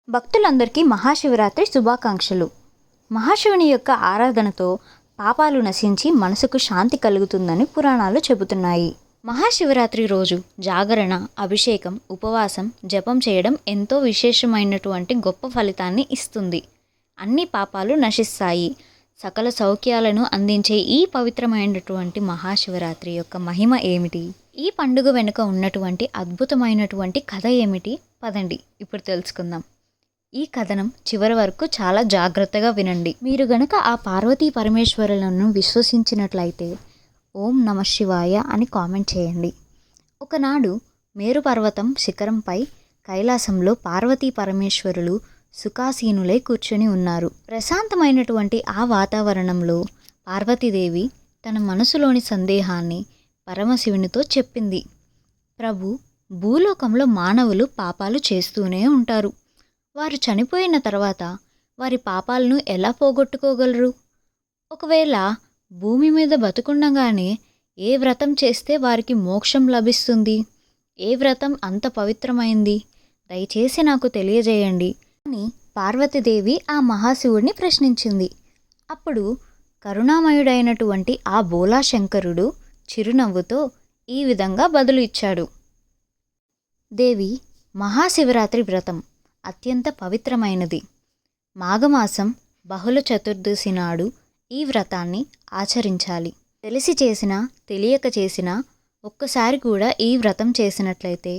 భక్తులందరికీ మహాశివరాత్రి శుభాకాంక్షలు. మహాశివుని యొక్క ఆరాధనతో పాపాలు నశించి మనసుకు శాంతి కలుగుతుందని పురాణాలు చెబుతున్నాయి. మహాశివరాత్రి రోజు జాగరణ, అభిషేకం, ఉపవాసం, జపం చేయడం ఎంతో విశేషమైనటువంటి గొప్ప ఫలితాన్ని ఇస్తుంది. అన్ని పాపాలు నశిస్తాయి. సకల సౌఖ్యాలను అందించే ఈ పవిత్రమైనటువంటి మహాశివరాత్రి యొక్క మహిమ ఏమిటి? ఈ పండుగ వెనుక ఉన్నటువంటి అద్భుతమైనటువంటి కథ ఏమిటి? పదండి ఇప్పుడు తెలుసుకుందాం. ఈ కథనం చివరి వరకు చాలా జాగ్రత్తగా వినండి. మీరు గనక ఆ పార్వతీ పరమేశ్వరులను విశ్వసించినట్లయితే ఓం నమ శివాయ అని కామెంట్ చేయండి. ఒకనాడు మేరు పర్వతం శిఖరంపై కైలాసంలో పార్వతీ పరమేశ్వరులు సుఖాసీనులై కూర్చొని ఉన్నారు. ప్రశాంతమైనటువంటి ఆ వాతావరణంలో పార్వతీదేవి తన మనసులోని సందేహాన్ని పరమశివునితో చెప్పింది. ప్రభు, భూలోకంలో మానవులు పాపాలు చేస్తూనే ఉంటారు. వారు చనిపోయిన తర్వాత వారి పాపాలను ఎలా పోగొట్టుకోగలరు? ఒకవేళ భూమి మీద బతుకుండగానే ఏ వ్రతం చేస్తే వారికి మోక్షం లభిస్తుంది? ఏ వ్రతం అంత పవిత్రమైంది? దయచేసి నాకు తెలియజేయండి అని పార్వతీదేవి ఆ మహాశివుడిని ప్రశ్నించింది. అప్పుడు కరుణామయుడైనటువంటి ఆ బోలాశంకరుడు చిరునవ్వుతో ఈ విధంగా బదులు ఇచ్చాడు. దేవి, మహాశివరాత్రి వ్రతం అత్యంత పవిత్రమైనది. మాఘమాసం బహుళ చతుర్దశి నాడు ఈ వ్రతాన్ని ఆచరించాలి. తెలిసి చేసినా తెలియక చేసినా ఒక్కసారి కూడా ఈ వ్రతం చేసినట్లయితే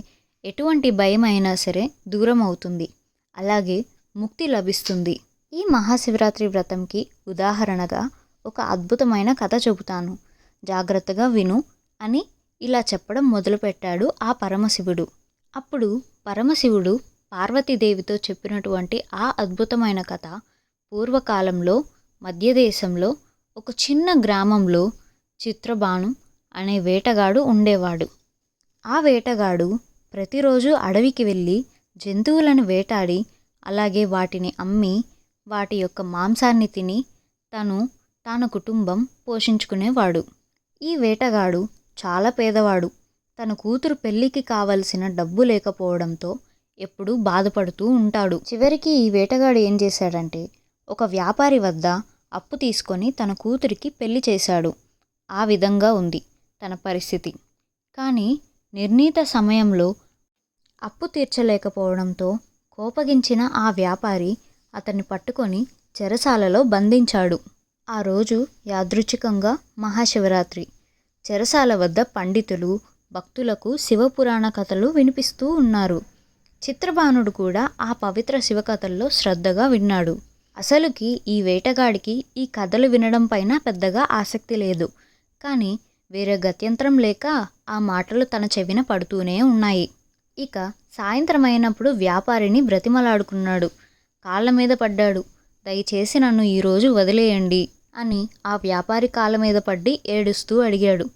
ఎటువంటి భయం అయినా సరే దూరం అవుతుంది. అలాగే ముక్తి లభిస్తుంది. ఈ మహాశివరాత్రి వ్రతంకి ఉదాహరణగా ఒక అద్భుతమైన కథ చెబుతాను, జాగ్రత్తగా విను అని ఇలా చెప్పడం మొదలుపెట్టాడు ఆ పరమశివుడు. అప్పుడు పరమశివుడు పార్వతీదేవితో చెప్పినటువంటి ఆ అద్భుతమైన కథ పూర్వకాలంలో మధ్యదేశంలో ఒక చిన్న గ్రామంలో చిత్రబాను అనే వేటగాడు ఉండేవాడు. ఆ వేటగాడు ప్రతిరోజు అడవికి వెళ్ళి జంతువులను వేటాడి అలాగే వాటిని అమ్మి వాటి యొక్క మాంసాన్ని తిని తన కుటుంబం పోషించుకునేవాడు. ఈ వేటగాడు చాలా పేదవాడు. తన కూతురు పెళ్లికి కావలసిన డబ్బు లేకపోవడంతో ఎప్పుడూ బాధపడుతూ ఉంటాడు. చివరికి ఈ వేటగాడు ఏం చేశాడంటే ఒక వ్యాపారి వద్ద అప్పు తీసుకొని తన కూతురికి పెళ్లి చేశాడు. ఆ విధంగా ఉంది తన పరిస్థితి. కానీ నిర్ణీత సమయంలో అప్పు తీర్చలేకపోవడంతో కోపగించిన ఆ వ్యాపారి అతన్ని పట్టుకొని చెరసాలలో బంధించాడు. ఆ రోజు యాదృచ్ఛికంగా మహాశివరాత్రి. చెరసాల వద్ద పండితులు భక్తులకు శివపురాణ కథలు వినిపిస్తూ ఉన్నారు. చిత్రబానుడు కూడా ఆ పవిత్ర శివకథల్లో శ్రద్ధగా విన్నాడు. అసలుకి ఈ వేటగాడికి ఈ కథలు వినడం పైన పెద్దగా ఆసక్తి లేదు. కానీ వేరే గత్యంతరం లేక ఆ మాటలు తన చెవిన పడుతూనే ఉన్నాయి. ఇక సాయంత్రం అయినప్పుడు వ్యాపారిని బ్రతిమలాడుకున్నాడు. కాళ్ళ మీద పడ్డాడు. దయచేసి నన్ను ఈరోజు వదిలేయండి అని ఆ వ్యాపారి కాళ్ళ మీద పడ్డి ఏడుస్తూ అడిగాడు.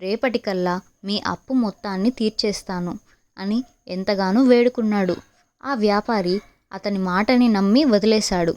రేపటికల్లా మీ అప్పు మొత్తాన్ని తీర్చేస్తాను అని ఎంతగానో వేడుకున్నాడు. ఆ వ్యాపారి అతని మాటని నమ్మి వదిలేశాడు.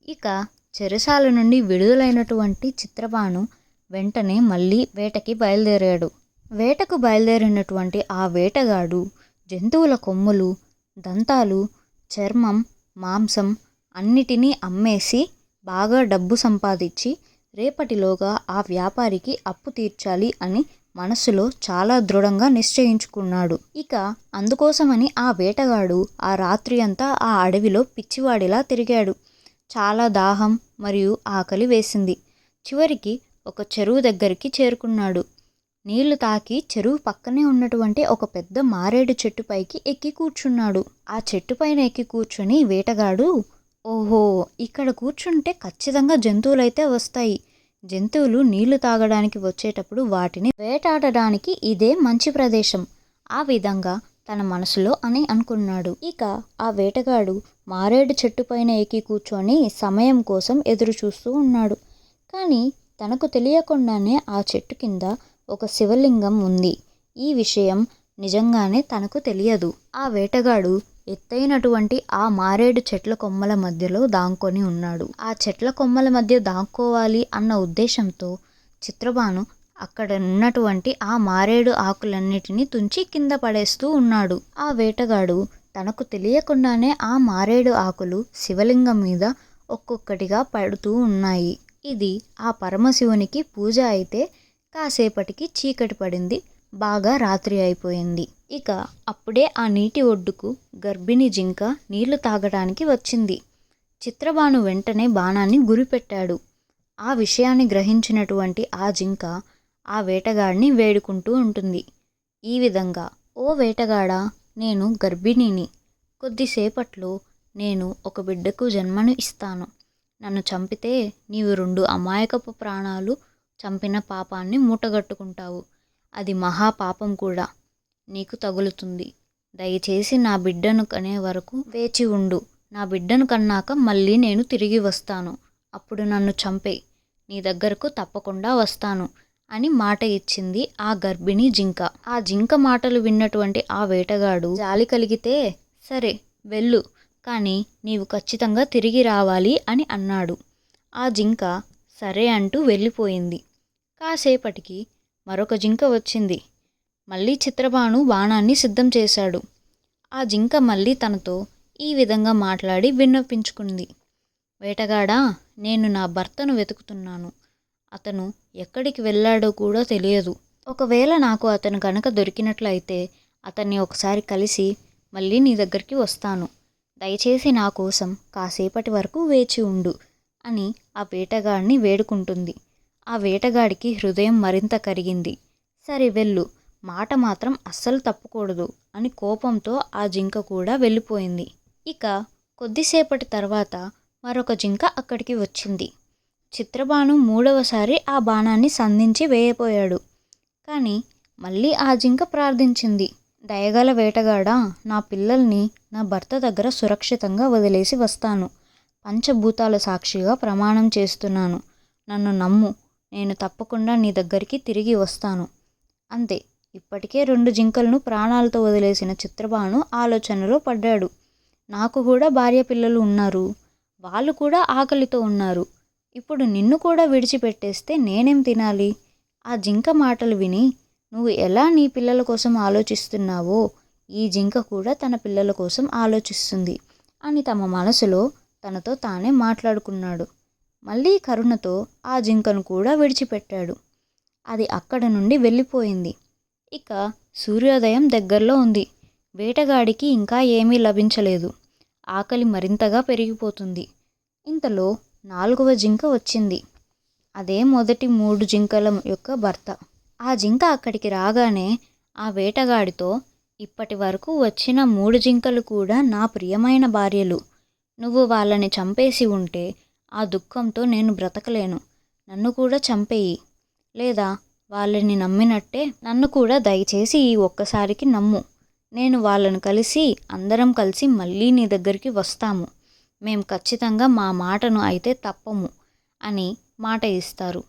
ఇక చెరసాల నుండి విడుదలైనటువంటి చిత్రబాను వెంటనే మళ్ళీ వేటకి బయలుదేరాడు. వేటకు బయలుదేరినటువంటి ఆ వేటగాడు జంతువుల కొమ్ములు, దంతాలు, చర్మం, మాంసం అన్నిటినీ అమ్మేసి బాగా డబ్బు సంపాదించి రేపటిలోగా ఆ వ్యాపారికి అప్పు తీర్చాలి అని మనసులో చాలా దృఢంగా నిశ్చయించుకున్నాడు. ఇక అందుకోసమని ఆ వేటగాడు ఆ రాత్రి అంతా ఆ అడవిలో పిచ్చివాడిలా తిరిగాడు. చాలా దాహం మరియు ఆకలి వేసింది. చివరికి ఒక చెరువు దగ్గరికి చేరుకున్నాడు. నీళ్లు తాకి చెరువు పక్కనే ఉన్నటువంటి ఒక పెద్ద మారేడు చెట్టుపైకి ఎక్కి కూర్చున్నాడు. ఆ చెట్టుపైన ఎక్కి కూర్చొని వేటగాడు, ఓహో, ఇక్కడ కూర్చుంటే ఖచ్చితంగా జంతువులైతే వస్తాయి. జంతువులు నీళ్లు తాగడానికి వచ్చేటప్పుడు వాటిని వేటాడడానికి ఇదే మంచి ప్రదేశం. ఆ విధంగా తన మనసులో అని అనుకున్నాడు. ఇక ఆ వేటగాడు మారేడు చెట్టుపైన ఎక్కి కూర్చొని సమయం కోసం ఎదురు చూస్తూ ఉన్నాడు. కానీ తనకు తెలియకుండానే ఆ చెట్టు కింద ఒక శివలింగం ఉంది. ఈ విషయం నిజంగానే తనకు తెలియదు. ఆ వేటగాడు ఎత్తైనటువంటి ఆ మారేడు చెట్ల కొమ్మల మధ్యలో దాంకొని ఉన్నాడు. ఆ చెట్ల కొమ్మల మధ్య దాక్కోవాలి అన్న ఉద్దేశంతో చిత్రబాను అక్కడ ఉన్నటువంటి ఆ మారేడు ఆకులన్నిటినీ తుంచి కింద పడేస్తూ ఉన్నాడు. ఆ వేటగాడు తనకు తెలియకుండానే ఆ మారేడు ఆకులు శివలింగం మీద ఒక్కొక్కటిగా పడుతూ ఉన్నాయి. ఇది ఆ పరమశివునికి పూజ అయితే కాసేపటికి చీకటి పడింది. బాగా రాత్రి అయిపోయింది. ఇక అప్పుడే ఆ నీటి ఒడ్డుకు గర్భిణి జింక నీళ్లు తాగడానికి వచ్చింది. చిత్రబాను వెంటనే బాణాన్ని గురిపెట్టాడు. ఆ విషయాన్ని గ్రహించినటువంటి ఆ జింక ఆ వేటగాడిని వేడుకుంటూ ఉంటుంది. ఈ విధంగా, ఓ వేటగాడా, నేను గర్భిణిని. కొద్దిసేపట్లో నేను ఒక బిడ్డకు జన్మను ఇస్తాను. నన్ను చంపితే నీవు 2 అమాయకపు ప్రాణాలు చంపిన పాపాన్ని మూటగట్టుకుంటావు. అది మహాపాపం కూడా నీకు తగులుతుంది. దయచేసి నా బిడ్డను కనే వరకు వేచి ఉండు. నా బిడ్డను కన్నాక మళ్ళీ నేను తిరిగి వస్తాను. అప్పుడు నన్ను చంపే. నీ దగ్గరకు తప్పకుండా వస్తాను అని మాట ఇచ్చింది ఆ గర్భిణీ జింక. ఆ జింక మాటలు విన్నటువంటి ఆ వేటగాడు జాలి కలిగితే, సరే వెళ్ళు, కానీ నీవు ఖచ్చితంగా తిరిగి రావాలి అని అన్నాడు. ఆ జింక సరే అంటూ వెళ్ళిపోయింది. కాసేపటికి మరొక జింక వచ్చింది. మళ్ళీ చిత్రబాను బాణాన్ని సిద్ధం చేశాడు. ఆ జింక మళ్ళీ తనతో ఈ విధంగా మాట్లాడి విన్నపించుకుంది. వేటగాడా, నేను నా భర్తను వెతుకుతున్నాను. అతను ఎక్కడికి వెళ్ళాడో కూడా తెలియదు. ఒకవేళ నాకు అతను కనుక దొరికినట్లయితే అతన్ని ఒకసారి కలిసి మళ్ళీ నీ దగ్గరికి వస్తాను. దయచేసి నా కోసం కాసేపటి వరకు వేచి ఉండు అని ఆ వేటగాడిని వేడుకుంటుంది. ఆ వేటగాడికి హృదయం మరింత కరిగింది. సరే వెళ్ళు, మాట మాత్రం అస్సలు తప్పకూడదు అని కోపంతో ఆ జింక కూడా వెళ్ళిపోయింది. ఇక కొద్దిసేపటి తర్వాత మరొక జింక అక్కడికి వచ్చింది. చిత్రబాను 3వసారి ఆ బాణాన్ని సంధించి వేయబోయాడు. కానీ మళ్ళీ ఆ జింక ప్రార్థించింది. దయగల వేటగాడా, నా పిల్లల్ని నా భర్త దగ్గర సురక్షితంగా వదిలేసి వస్తాను. పంచభూతాల సాక్షిగా ప్రమాణం చేస్తున్నాను. నన్ను నమ్ము, నేను తప్పకుండా నీ దగ్గరికి తిరిగి వస్తాను. అంతే. ఇప్పటికే 2 జింకలను ప్రాణాలతో వదిలేసిన చిత్రబాను ఆలోచనలో పడ్డాడు. నాకు కూడా భార్య పిల్లలు ఉన్నారు. వాళ్ళు కూడా ఆకలితో ఉన్నారు. ఇప్పుడు నిన్ను కూడా విడిచిపెట్టేస్తే నేనేం తినాలి? ఆ జింక మాటలు విని, నువ్వు ఎలా నీ పిల్లల కోసం ఆలోచిస్తున్నావో ఈ జింక కూడా తన పిల్లల కోసం ఆలోచిస్తుంది అని తమ మనసులో తనతో తానే మాట్లాడుకున్నాడు. మళ్ళీ కరుణతో ఆ జింకను కూడా విడిచిపెట్టాడు. అది అక్కడి నుండి వెళ్ళిపోయింది. ఇక సూర్యోదయం దగ్గరలో ఉంది. వేటగాడికి ఇంకా ఏమీ లభించలేదు. ఆకలి మరింతగా పెరిగిపోతుంది. ఇంతలో 4వ జింక వచ్చింది. అదే మొదటి 3 జింకల యొక్క భర్త. ఆ జింక అక్కడికి రాగానే ఆ వేటగాడితో, ఇప్పటి వరకు వచ్చిన 3 జింకలు కూడా నా ప్రియమైన భార్యలు. నువ్వు వాళ్ళని చంపేసి ఉంటే ఆ దుఃఖంతో నేను బ్రతకలేను. నన్ను కూడా చంపేయి. లేదా వాళ్ళని నమ్మినట్టే నన్ను కూడా దయచేసి ఈ ఒక్కసారికి నమ్ము. నేను వాళ్ళను కలిసి అందరం కలిసి మళ్ళీ నీ దగ్గరికి వస్తాము. మేం ఖచ్చితంగా మా మాటను అయితే తప్పము అని మాట ఇస్తారు.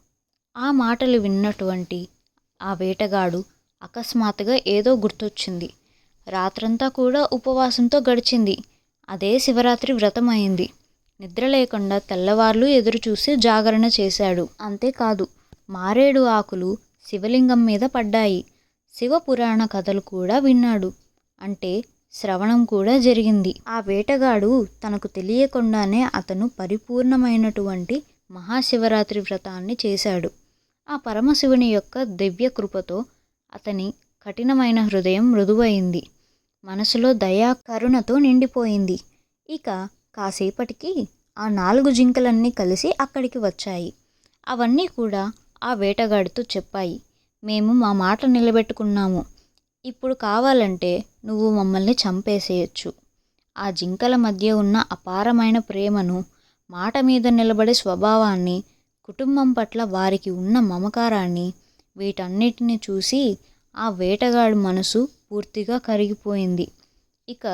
ఆ మాటలు విన్నటువంటి ఆ వేటగాడు అకస్మాత్తుగా ఏదో గుర్తొచ్చింది. రాత్రంతా కూడా ఉపవాసంతో గడిచింది. అదే శివరాత్రి వ్రతం అయింది. నిద్ర లేకుండా తెల్లవార్లు ఎదురుచూసి జాగరణ చేశాడు. అంతేకాదు, మారేడు ఆకులు శివలింగం మీద పడ్డాయి. శివపురాణ కథలు కూడా విన్నాడు. అంటే శ్రవణం కూడా జరిగింది. ఆ వేటగాడు తనకు తెలియకుండానే అతను పరిపూర్ణమైనటువంటి మహాశివరాత్రి వ్రతాన్ని చేశాడు. ఆ పరమశివుని యొక్క దివ్య కృపతో అతని కఠినమైన హృదయం మృదువైంది. మనసులో దయా కరుణతో నిండిపోయింది. ఇక కాసేపటికి ఆ 4 జింకలన్నీ కలిసి అక్కడికి వచ్చాయి. అవన్నీ కూడా ఆ వేటగాడితో చెప్పాయి, మేము మా మాట నిలబెట్టుకున్నాము. ఇప్పుడు కావాలంటే నువ్వు మమ్మల్ని చంపేసేయచ్చు. ఆ జింకల మధ్య ఉన్న అపారమైన ప్రేమను, మాట మీద నిలబడే స్వభావాన్ని, కుటుంబం పట్ల వారికి ఉన్న మమకారాన్ని, వీటన్నిటిని చూసి ఆ వేటగాడి మనసు పూర్తిగా కరిగిపోయింది. ఇక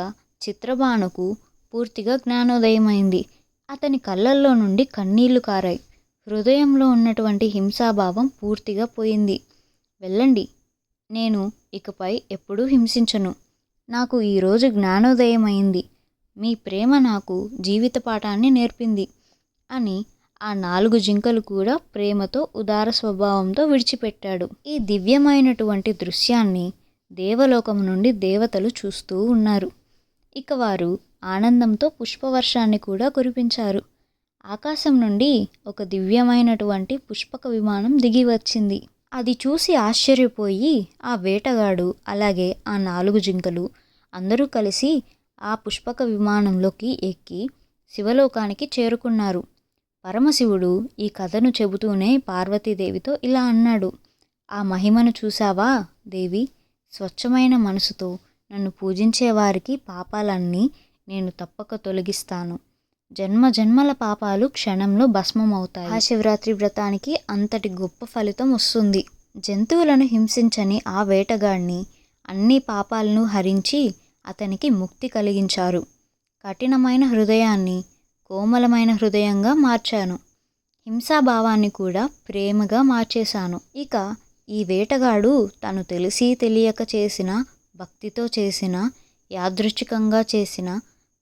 చిత్రబానుకు పూర్తిగా జ్ఞానోదయమైంది. అతని కళ్ళల్లో నుండి కన్నీళ్లు కారాయి. హృదయంలో ఉన్నటువంటి హింసాభావం పూర్తిగా పోయింది. వెళ్ళండి, నేను ఇకపై ఎప్పుడూ హింసించను. నాకు ఈరోజు జ్ఞానోదయమైంది. మీ ప్రేమ నాకు జీవిత పాఠాన్ని నేర్పింది అని ఆ 4 జింకలు కూడా ప్రేమతో ఉదార స్వభావంతో విడిచిపెట్టాడు. ఈ దివ్యమైనటువంటి దృశ్యాన్ని దేవలోకం నుండి దేవతలు చూస్తూ ఉన్నారు. ఇక వారు ఆనందంతో పుష్పవర్షాన్ని కూడా కురిపించారు. ఆకాశం నుండి ఒక దివ్యమైనటువంటి పుష్పక విమానం దిగి వచ్చింది. అది చూసి ఆశ్చర్యపోయి ఆ వేటగాడు అలాగే ఆ 4 జింకలు అందరూ కలిసి ఆ పుష్పక విమానంలోకి ఎక్కి శివలోకానికి చేరుకున్నారు. పరమశివుడు ఈ కథను చెబుతూనే పార్వతీదేవితో ఇలా అన్నాడు. ఆ మహిమను చూసావా దేవి? స్వచ్ఛమైన మనసుతో నన్ను పూజించే వారికి పాపాలన్నీ నేను తప్పక తొలగిస్తాను. జన్మ జన్మల పాపాలు క్షణంలో భస్మమవుతాయి. మహాశివరాత్రి వ్రతానికి అంతటి గొప్ప ఫలితం వస్తుంది. జంతువులను హింసించని ఆ వేటగాడిని అన్ని పాపాలను హరించి అతనికి ముక్తి కలిగించారు. కఠినమైన హృదయాన్ని కోమలమైన హృదయంగా మార్చాను. హింసాభావాన్ని కూడా ప్రేమగా మార్చేశాను. ఇక ఈ వేటగాడు తను తెలిసి తెలియక చేసిన, భక్తితో చేసిన, యాదృచ్ఛికంగా చేసిన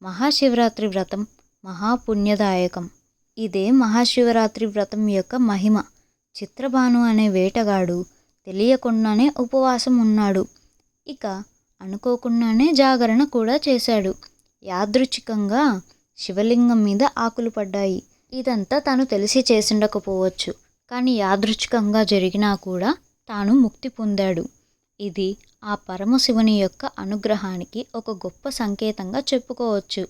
మహాశివరాత్రి వ్రతం మహాపుణ్యదాయకం. ఇదే మహాశివరాత్రి వ్రతం యొక్క మహిమ. చిత్రభాను అనే వేటగాడు తెలియకుండానే ఉపవాసం ఉన్నాడు. ఇక అనుకోకుండానే జాగరణ కూడా చేశాడు. యాదృచ్ఛికంగా శివలింగం మీద ఆకులు పడ్డాయి. ఇదంతా తాను తెలిసి చేసుండకపోవచ్చు, కానీ యాదృచ్ఛికంగా జరిగినా కూడా తాను ముక్తి పొందాడు. ఇది ఆ పరమశివుని యొక్క అనుగ్రహానికి ఒక గొప్ప సంకేతంగా చెప్పుకోవచ్చు.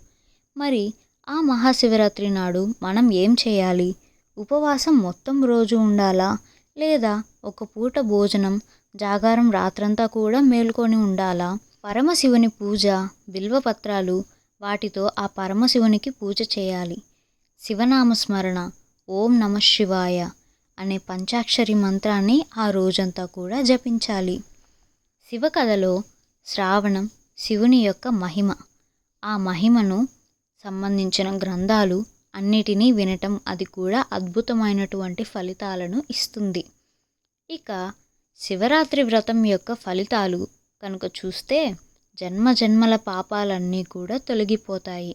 మరి ఆ మహాశివరాత్రి నాడు మనం ఏం చేయాలి? ఉపవాసం మొత్తం రోజు ఉండాలా, లేదా ఒక పూట భోజనం, జాగారం రాత్రంతా కూడా మేల్కొని ఉండాలా? పరమశివుని పూజ, బిల్వపత్రాలు వాటితో ఆ పరమశివునికి పూజ చేయాలి. శివనామస్మరణ, ఓం నమః శివాయ అనే పంచాక్షరి మంత్రాన్ని ఆ రోజంతా కూడా జపించాలి. శివకథలో శ్రావణం శివుని యొక్క మహిమ. ఆ మహిమను సంబంధించిన గ్రంథాలు అన్నిటినీ వినటం, అది కూడా అద్భుతమైనటువంటి ఫలితాలను ఇస్తుంది. ఇక శివరాత్రి వ్రతం యొక్క ఫలితాలు కనుక చూస్తే జన్మజన్మల పాపాలన్నీ కూడా తొలగిపోతాయి.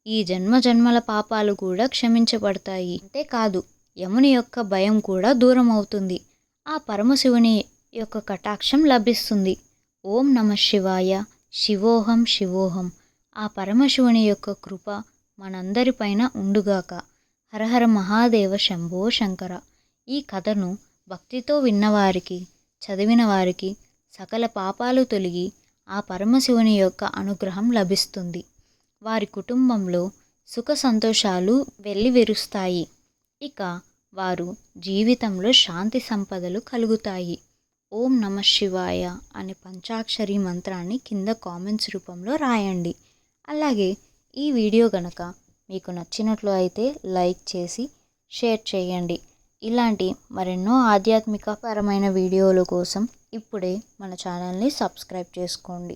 ఈ జన్మజన్మల పాపాలు కూడా క్షమించబడతాయి. అంతేకాదు యముని యొక్క భయం కూడా దూరం అవుతుంది. ఆ పరమశివుని యొక్క కటాక్షం లభిస్తుంది. ఓం నమః శివాయ, శివోహం శివోహం. ఆ పరమశివుని యొక్క కృప మనందరిపైన ఉండుగాక. హరహర మహాదేవ శంభో శంకర. ఈ కథను భక్తితో విన్నవారికి, చదివిన వారికి సకల పాపాలు తొలగి ఆ పరమశివుని యొక్క అనుగ్రహం లభిస్తుంది. వారి కుటుంబంలో సుఖ సంతోషాలు వెల్లివిరుస్తాయి. ఇక వారు జీవితంలో శాంతి సంపదలు కలుగుతాయి. ఓం నమః శివాయ అనే పంచాక్షరి మంత్రాన్ని కింద కామెంట్స్ రూపంలో రాయండి. అలాగే ఈ వీడియో గనక మీకు నచ్చినట్లు అయితే లైక్ చేసి షేర్ చేయండి. ఇలాంటి మరెన్నో ఆధ్యాత్మిక పరమైన వీడియోల కోసం ఇప్పుడే మన ఛానల్ని సబ్స్క్రైబ్ చేసుకోండి.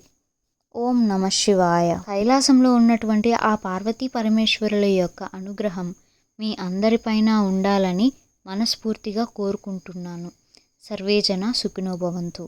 ఓం నమః శివాయ. కైలాసంలో ఉన్నటువంటి ఆ పార్వతీ పరమేశ్వరుల యొక్క అనుగ్రహం మీ అందరిపైన ఉండాలని మనస్ఫూర్తిగా కోరుకుంటున్నాను. సర్వేజన సుఖినో భవంతు.